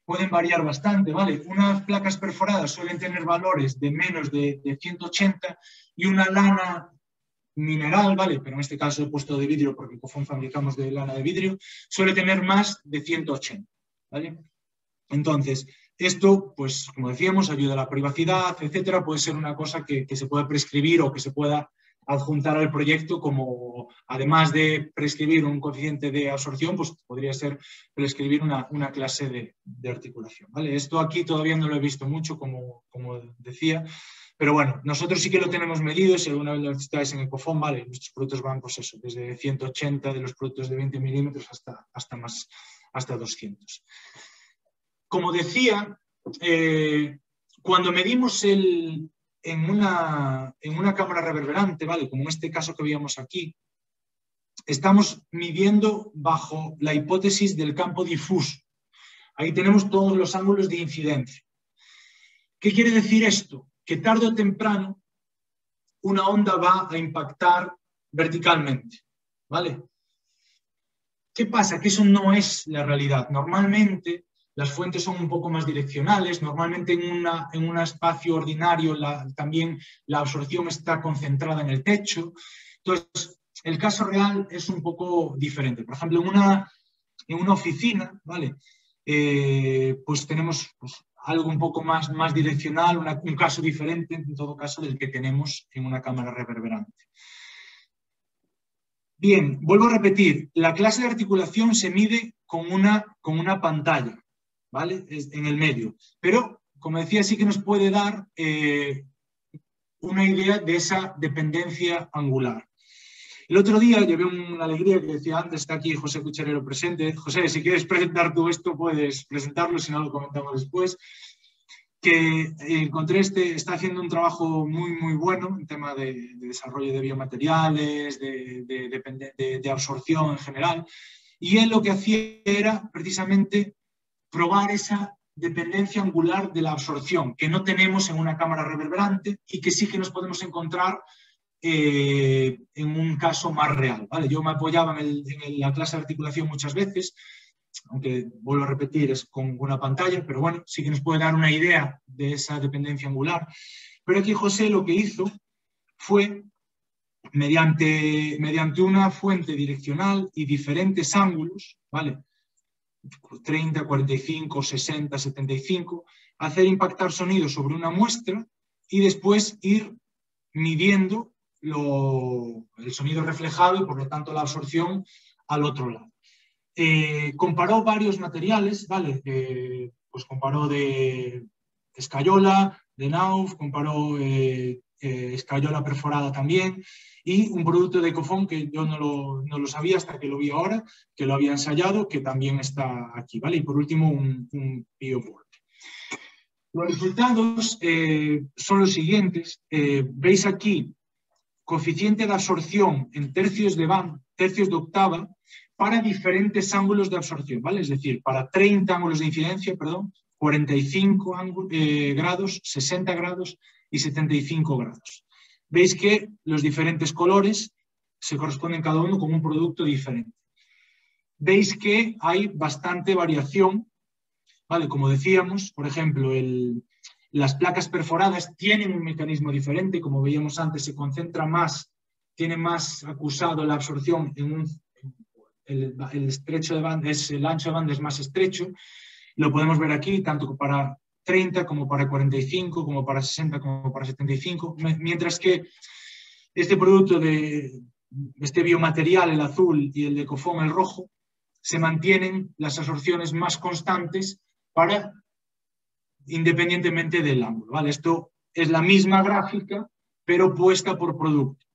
Speaker 1: pueden variar bastante, ¿vale? Unas placas perforadas suelen tener valores de menos de 180 y una lana mineral, ¿vale? Pero en este caso he puesto de vidrio porque en Cofón fabricamos de lana de vidrio, suele tener más de 180, ¿vale? Entonces, esto, pues, como decíamos, ayuda a la privacidad, etcétera. Puede ser una cosa que se pueda prescribir o que se pueda adjuntar al proyecto como, además de prescribir un coeficiente de absorción, pues podría ser prescribir una clase de articulación, ¿vale? Esto aquí todavía no lo he visto mucho, como decía, pero bueno, nosotros sí que lo tenemos medido. Si alguna vez lo necesitáis en Ecofón, ¿vale? Nuestros productos van, pues eso, desde 180 de los productos de 20 milímetros hasta 200. Como decía, cuando medimos en una cámara reverberante, ¿vale? Como en este caso que veíamos aquí, estamos midiendo bajo la hipótesis del campo difuso. Ahí tenemos todos los ángulos de incidencia. ¿Qué quiere decir esto? Que tarde o temprano una onda va a impactar verticalmente, ¿vale? ¿Qué pasa? Que eso no es la realidad. Normalmente las fuentes son un poco más direccionales, normalmente en un espacio ordinario también la absorción está concentrada en el techo. Entonces, el caso real es un poco diferente. Por ejemplo, en una oficina, ¿vale? Pues tenemos algo un poco más direccional, un caso diferente, en todo caso, del que tenemos en una cámara reverberante. Bien, vuelvo a repetir, la clase de articulación se mide con una pantalla, ¿vale? En el medio. Pero, como decía, sí que nos puede dar una idea de esa dependencia angular. El otro día llevé una alegría que decía antes, está aquí José Cucharero presente. José, si quieres presentar tú esto, puedes presentarlo, si no lo comentamos después. Que encontré está haciendo un trabajo muy, muy bueno en tema de desarrollo de biomateriales, de absorción en general. Y él lo que hacía era precisamente probar esa dependencia angular de la absorción, que no tenemos en una cámara reverberante y que sí que nos podemos encontrar en un caso más real, ¿vale? Yo me apoyaba en la clase de articulación muchas veces, aunque vuelvo a repetir, es con una pantalla, pero bueno, sí que nos puede dar una idea de esa dependencia angular. Pero aquí José lo que hizo fue, mediante una fuente direccional y diferentes ángulos, ¿vale? 30, 45, 60, 75, hacer impactar sonido sobre una muestra y después ir midiendo el sonido reflejado y por lo tanto la absorción al otro lado. Comparó varios materiales, ¿vale? Pues comparó de escayola, de Knauf, comparó escayola perforada también y un producto de Ecofón que yo no lo sabía hasta que lo vi ahora, que lo había ensayado, que también está aquí, ¿vale? Y por último un bioboard. Los resultados son los siguientes. Veis aquí coeficiente de absorción en tercios de octava para diferentes ángulos de absorción, ¿vale? Es decir, para 30 ángulos de incidencia, perdón, 45 grados, 60 grados y 75 grados. Veis que los diferentes colores se corresponden cada uno con un producto diferente. Veis que hay bastante variación, ¿vale? Como decíamos, por ejemplo, las placas perforadas tienen un mecanismo diferente, como veíamos antes, se concentra más, tiene más acusado la absorción en el estrecho de banda, el ancho de banda es más estrecho, lo podemos ver aquí, tanto para 30 como para 45, como para 60, como para 75, mientras que este producto este biomaterial, el azul, y el de Ecofón, el rojo, se mantienen las absorciones más constantes independientemente del ángulo, ¿vale? Esto es la misma gráfica, pero puesta por producto.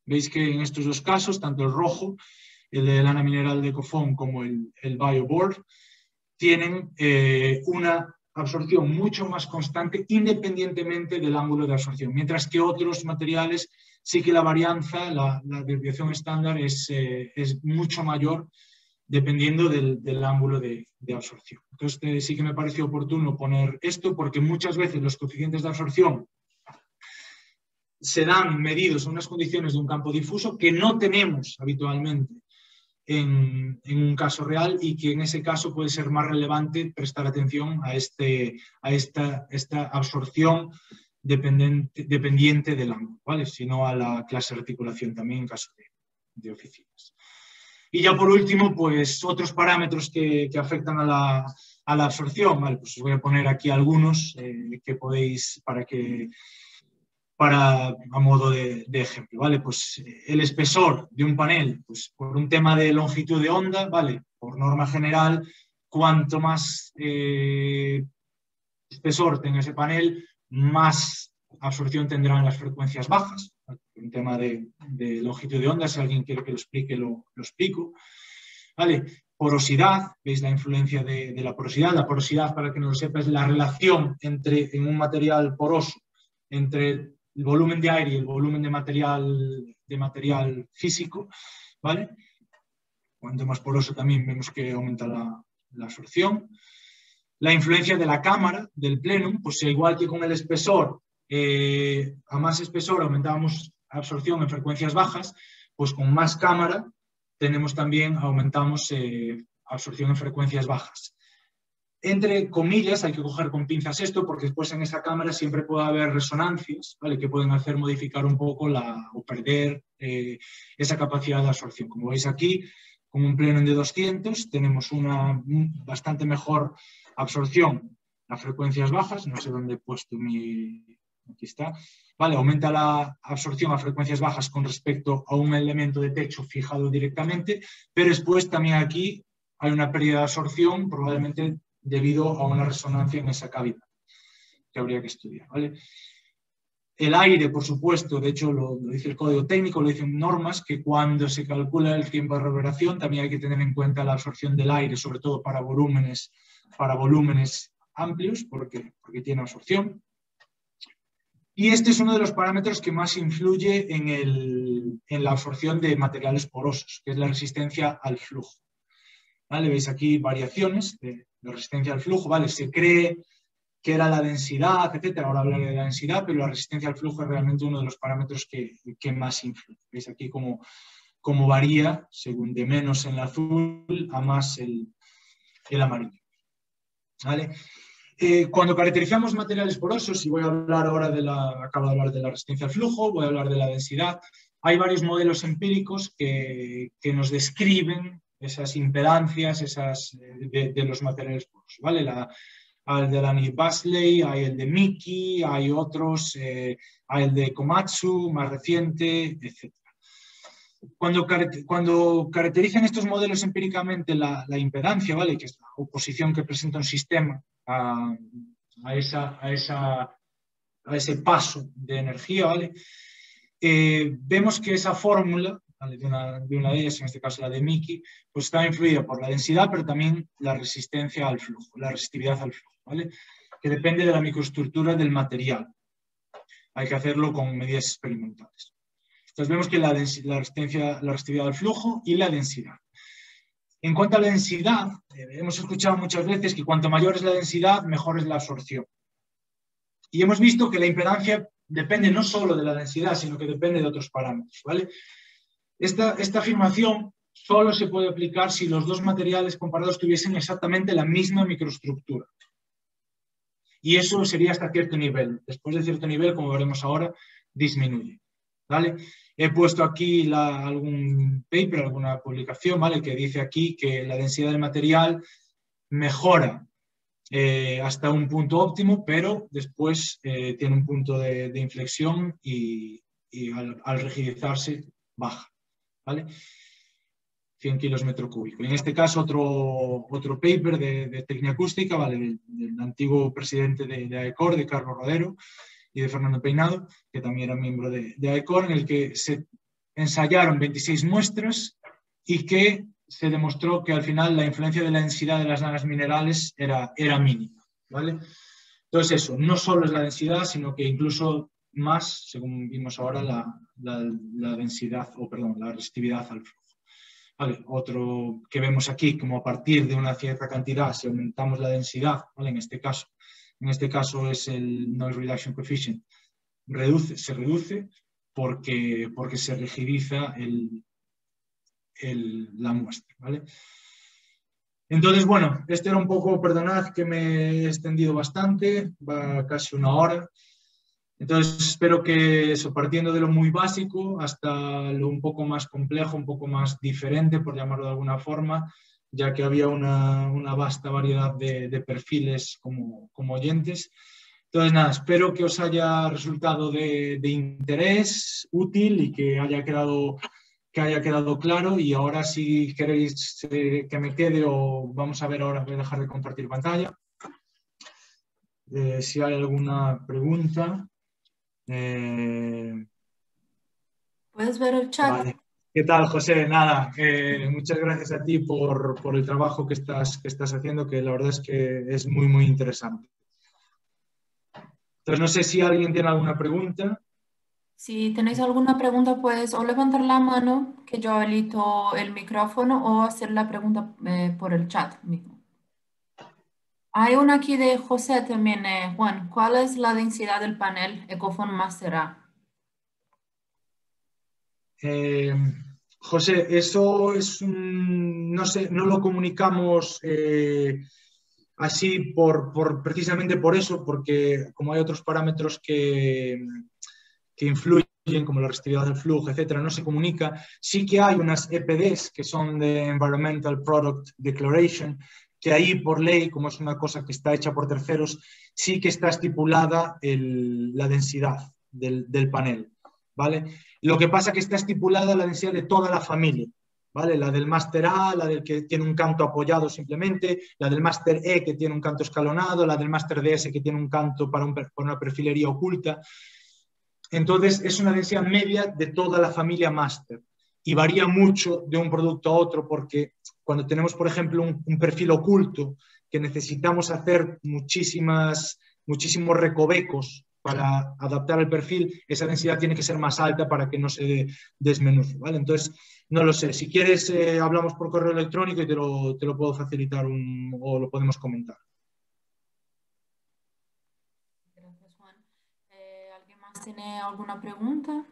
Speaker 1: Veis que en estos dos casos, tanto el rojo el de lana mineral de Cofón como el BioBoard, tienen una absorción mucho más constante independientemente del ángulo de absorción, mientras que otros materiales sí que la varianza, la desviación estándar es mucho mayor dependiendo del ángulo de absorción. Entonces sí que me pareció oportuno poner esto porque muchas veces los coeficientes de absorción se dan medidos en unas condiciones de un campo difuso que no tenemos habitualmente en un caso real y que en ese caso puede ser más relevante prestar atención a esta absorción dependiente del ángulo, ¿vale? Sino a la clase de articulación también en caso de oficinas. Y ya por último, pues otros parámetros que afectan a la absorción, ¿vale? Pues os voy a poner aquí algunos que podéis a modo de ejemplo, ¿vale? Pues el espesor de un panel, pues por un tema de longitud de onda, ¿vale? Por norma general, cuanto más espesor tenga ese panel, más absorción tendrán las frecuencias bajas. ¿Vale? Un tema de longitud de onda, si alguien quiere que lo explique, lo explico. ¿Vale? Porosidad, veis la influencia de la porosidad. La porosidad, para que no lo sepa, es la relación en un material poroso entre el volumen de aire y el volumen de material físico, ¿vale? Cuanto más poroso también vemos que aumenta la absorción. La influencia de la cámara, del plenum, pues igual que con el espesor, a más espesor aumentábamos absorción en frecuencias bajas, pues con más cámara aumentamos absorción en frecuencias bajas. Entre comillas, hay que coger con pinzas esto, porque después en esa cámara siempre puede haber resonancias, ¿vale? Que pueden hacer modificar un poco o perder esa capacidad de absorción. Como veis aquí, con un plenum de 200 tenemos una bastante mejor absorción a frecuencias bajas. No sé dónde he puesto aquí está. Vale, aumenta la absorción a frecuencias bajas con respecto a un elemento de techo fijado directamente, pero después también aquí hay una pérdida de absorción, probablemente debido a una resonancia en esa cavidad, que habría que estudiar, ¿vale? El aire, por supuesto, de hecho lo dice el código técnico, lo dicen normas, que cuando se calcula el tiempo de reverberación también hay que tener en cuenta la absorción del aire, sobre todo para volúmenes amplios, porque tiene absorción. Y este es uno de los parámetros que más influye en la absorción de materiales porosos, que es la resistencia al flujo. ¿Vale? Veis aquí variaciones de resistencia al flujo, ¿vale? Se cree que era la densidad, etcétera. Ahora hablaré de la densidad, pero la resistencia al flujo es realmente uno de los parámetros que más influye. Veis aquí cómo varía según de menos en el azul a más el amarillo. ¿Vale? Cuando caracterizamos materiales porosos, y voy a hablar ahora acabo de hablar de la resistencia al flujo, voy a hablar de la densidad, hay varios modelos empíricos que nos describen esas impedancias de los materiales porosos, ¿vale? Hay el de Lani-Basley, hay el de Miki, hay otros, hay el de Komatsu, más reciente, etc. Cuando caracterizan estos modelos empíricamente la impedancia, ¿vale? Que es la oposición que presenta un sistema a ese paso de energía, ¿vale? Vemos que esa fórmula, ¿vale? de una de ellas, en este caso la de Miki, pues está influida por la densidad, pero también la resistencia al flujo, la resistividad al flujo, ¿vale? Que depende de la microestructura del material. Hay que hacerlo con medidas experimentales. Entonces vemos que la resistividad al flujo y la densidad. En cuanto a la densidad, hemos escuchado muchas veces que cuanto mayor es la densidad, mejor es la absorción. Y hemos visto que la impedancia depende no solo de la densidad, sino que depende de otros parámetros, ¿vale? Esta afirmación solo se puede aplicar si los dos materiales comparados tuviesen exactamente la misma microestructura. Y eso sería hasta cierto nivel. Después de cierto nivel, como veremos ahora, disminuye, ¿vale? He puesto aquí algún paper, alguna publicación, ¿vale? Que dice aquí que la densidad del material mejora hasta un punto óptimo, pero después tiene un punto de inflexión y al rigidizarse baja, ¿vale? 100 kilos metro cúbico. En este caso, otro paper de técnica acústica, ¿vale? del antiguo presidente de AECOR, de Carlos Rodero, y de Fernando Peinado, que también era miembro de AECOR, en el que se ensayaron 26 muestras y que se demostró que al final la influencia de la densidad de las nagas minerales era mínima, ¿vale? Entonces eso, no solo es la densidad, sino que incluso más, según vimos ahora, la densidad, o perdón, la resistividad al flujo. Vale, otro que vemos aquí, como a partir de una cierta cantidad, si aumentamos la densidad, ¿vale? En este caso es el Noise Reduction Coefficient, se reduce porque se rigidiza la muestra, ¿vale? Entonces, bueno, este era un poco, perdonad que me he extendido bastante, va casi una hora. Entonces, espero que eso, partiendo de lo muy básico hasta lo un poco más complejo, un poco más diferente, por llamarlo de alguna forma, ya que había una vasta variedad de perfiles como oyentes. Entonces, nada, espero que os haya resultado de interés, útil y que haya quedado claro. Y ahora, si queréis que me quede, o vamos a ver ahora, voy a dejar de compartir pantalla. Si hay alguna pregunta.
Speaker 2: Puedes ver el chat.
Speaker 1: Vale. ¿Qué tal, José? Nada, muchas gracias a ti por el trabajo que estás haciendo, que la verdad es que es muy, muy interesante. Entonces, no sé si alguien tiene alguna pregunta.
Speaker 2: Si tenéis alguna pregunta, pues o levantar la mano, que yo habilito el micrófono, o hacer la pregunta por el chat mismo. Hay una aquí de José también, Juan. ¿Cuál es la densidad del panel Ecophone Master A?
Speaker 1: José, eso es no sé, no lo comunicamos así precisamente por eso, porque como hay otros parámetros que influyen, como la resistividad del flujo, etcétera, no se comunica. Sí que hay unas EPDs que son de Environmental Product Declaration, que ahí por ley, como es una cosa que está hecha por terceros, sí que está estipulada la densidad del panel, ¿vale? Lo que pasa es que está estipulada la densidad de toda la familia, ¿vale? La del máster A, la del que tiene un canto apoyado simplemente, la del máster E que tiene un canto escalonado, la del máster DS que tiene un canto para una perfilería oculta. Entonces, es una densidad media de toda la familia máster y varía mucho de un producto a otro, porque cuando tenemos, por ejemplo, un perfil oculto que necesitamos hacer muchísimos recovecos para adaptar el perfil, esa densidad tiene que ser más alta para que no se desmenuce, ¿vale? Entonces, no lo sé. Si quieres, hablamos por correo electrónico y te lo puedo facilitar o lo podemos comentar.
Speaker 2: Gracias, Juan. ¿Alguien más tiene alguna pregunta?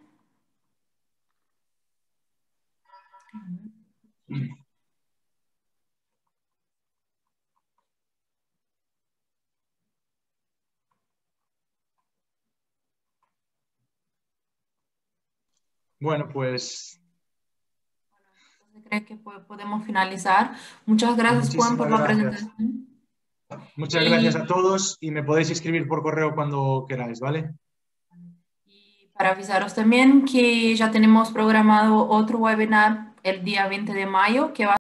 Speaker 1: Bueno, pues...
Speaker 2: Creo que podemos finalizar. Muchas gracias, Juan, por
Speaker 1: Muchísimas
Speaker 2: la
Speaker 1: gracias.
Speaker 2: presentación.
Speaker 1: Muchas gracias a todos y me podéis escribir por correo cuando queráis, ¿vale?
Speaker 2: Y para avisaros también que ya tenemos programado otro webinar el día 20 de mayo que va